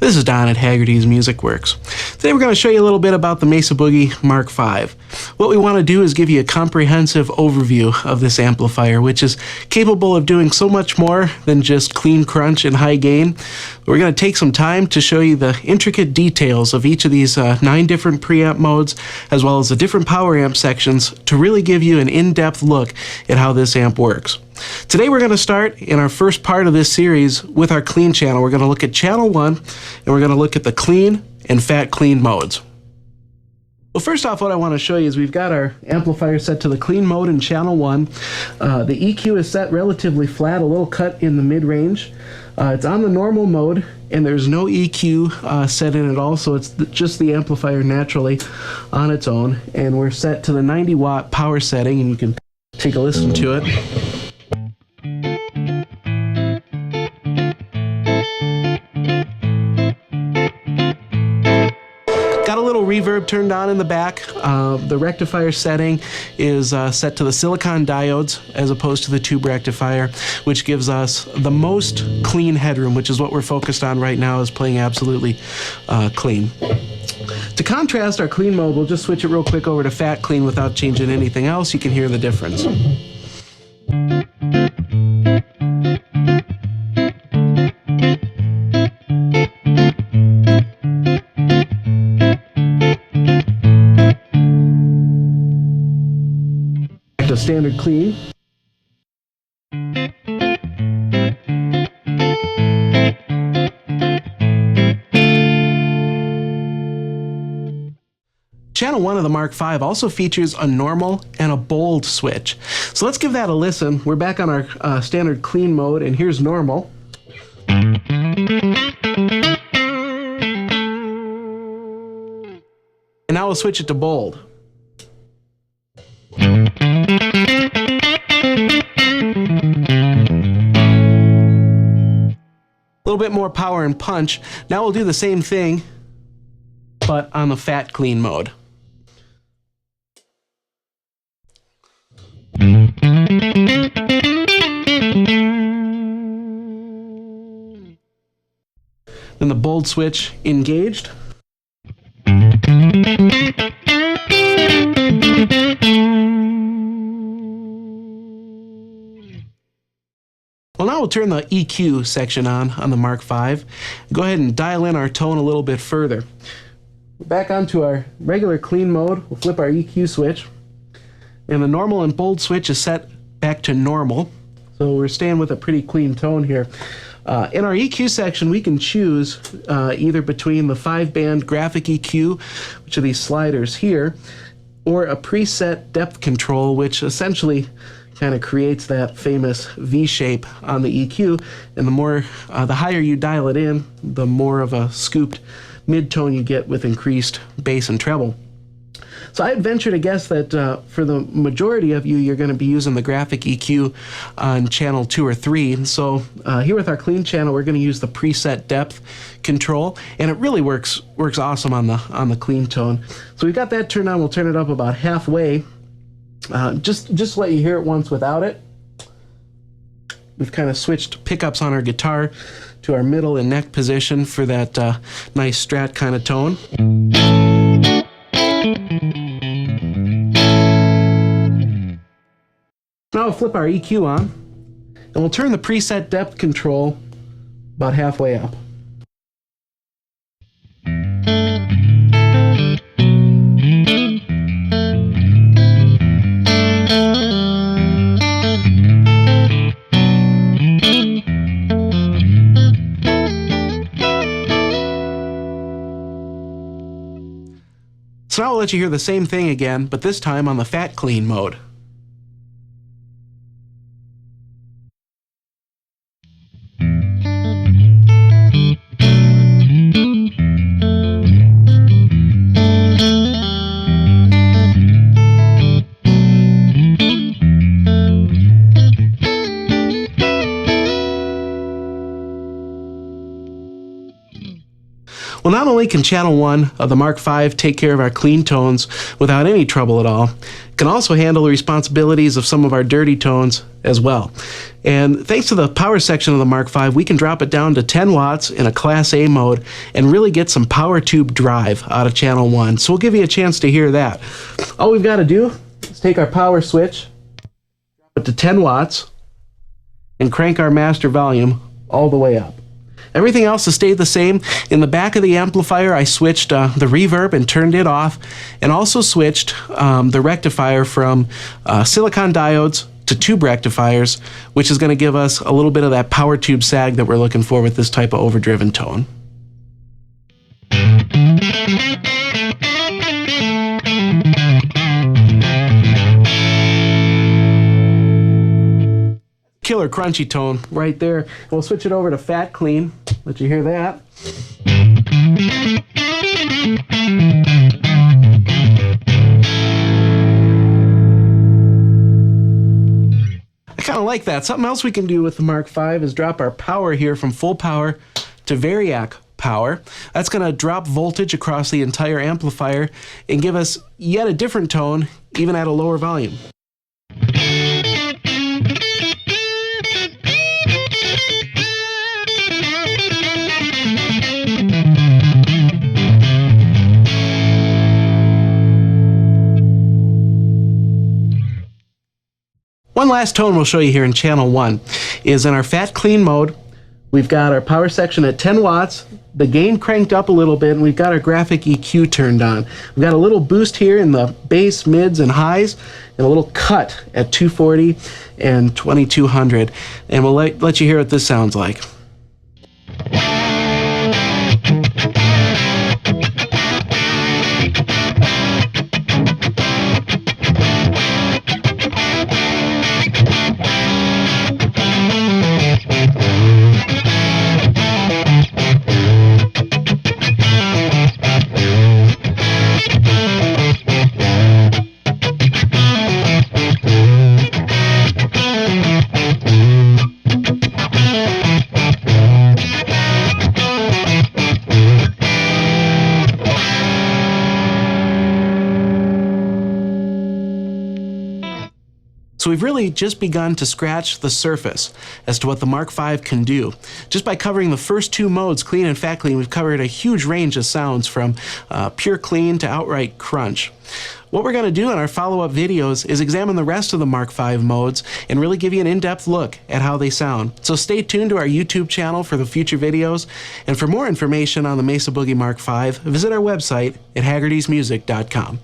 This is Don at Haggertysmusic Works. Today we're going to show you a little bit about the Mesa Boogie Mark V. What we want to do is give you a comprehensive overview of this amplifier, which is capable of doing so much more than just clean crunch and high gain. We're going to take some time to show you the intricate details of each of these 9 different preamp modes, as well as the different power amp sections, to really give you an in-depth look at how this amp works. Today we're going to start in our first part of this series with our clean channel. We're going to look at channel 1, and we're going to look at the clean and fat clean modes. Well, first off, what I want to show you is we've got our amplifier set to the clean mode in channel 1. The EQ is set relatively flat, a little cut in the mid-range. It's on the normal mode, and there's no EQ set in at all, so it's just the amplifier naturally on its own. And we're set to the 90-watt power setting, and you can take a listen to it. Got a little reverb turned on in the back. The rectifier setting is set to the silicon diodes as opposed to the tube rectifier, which gives us the most clean headroom, which is what we're focused on right now, is playing absolutely clean. To contrast our clean mode, we'll just switch it real quick over to fat clean without changing anything else. You can hear the difference. To standard clean. Channel 1 of the Mark V also features a normal and a bold switch. So let's give that a listen. We're back on our standard clean mode, and here's normal. And now we'll switch it to bold. A little bit more power and punch. Now we'll do the same thing, but on the fat clean mode. Then the bold switch engaged. Well, now we'll turn the EQ section on the Mark V. Go ahead and dial in our tone a little bit further. Back onto our regular clean mode, we'll flip our EQ switch. And the normal and bold switch is set back to normal. So we're staying with a pretty clean tone here. In our EQ section, we can choose either between the 5-band graphic EQ, which are these sliders here, or a preset depth control, which essentially kind of creates that famous V shape on the EQ. And the higher you dial it in, the more of a scooped mid-tone you get with increased bass and treble. So I'd venture to guess that for the majority of you, you're going to be using the graphic EQ on channel 2 or 3. And so here with our clean channel, we're going to use the preset depth control, and it really works awesome on the clean tone. So we've got that turned on. We'll turn it up about halfway. Just let you hear it once without it. We've kind of switched pickups on our guitar to our middle and neck position for that nice strat kind of tone. Now we'll flip our EQ on, and we'll turn the preset depth control about halfway up. So now I'll let you hear the same thing again, but this time on the fat clean mode. Well, not only can channel 1 of the Mark V take care of our clean tones without any trouble at all, it can also handle the responsibilities of some of our dirty tones as well. And thanks to the power section of the Mark V, we can drop it down to 10 watts in a Class A mode and really get some power tube drive out of channel 1. So we'll give you a chance to hear that. All we've got to do is take our power switch, drop it to 10 watts, and crank our master volume all the way up. Everything else has stayed the same. In the back of the amplifier, I switched the reverb and turned it off, and also switched the rectifier from silicon diodes to tube rectifiers, which is going to give us a little bit of that power tube sag that we're looking for with this type of overdriven tone. Killer crunchy tone right there. We'll switch it over to fat clean. Let you hear that. I kind of like that. Something else we can do with the Mark V is drop our power here from full power to variac power. That's going to drop voltage across the entire amplifier and give us yet a different tone, even at a lower volume. One last tone we'll show you here in channel 1 is in our fat clean mode. We've got our power section at 10 watts, the gain cranked up a little bit, and we've got our graphic EQ turned on. We've got a little boost here in the bass, mids, and highs, and a little cut at 240 and 2200. And we'll let you hear what this sounds like. So we've really just begun to scratch the surface as to what the Mark V can do. Just by covering the first two modes, clean and fat clean, we've covered a huge range of sounds from pure clean to outright crunch. What we're going to do in our follow-up videos is examine the rest of the Mark V modes and really give you an in-depth look at how they sound. So stay tuned to our YouTube channel for the future videos, and for more information on the Mesa Boogie Mark V, visit our website at haggertysmusic.com.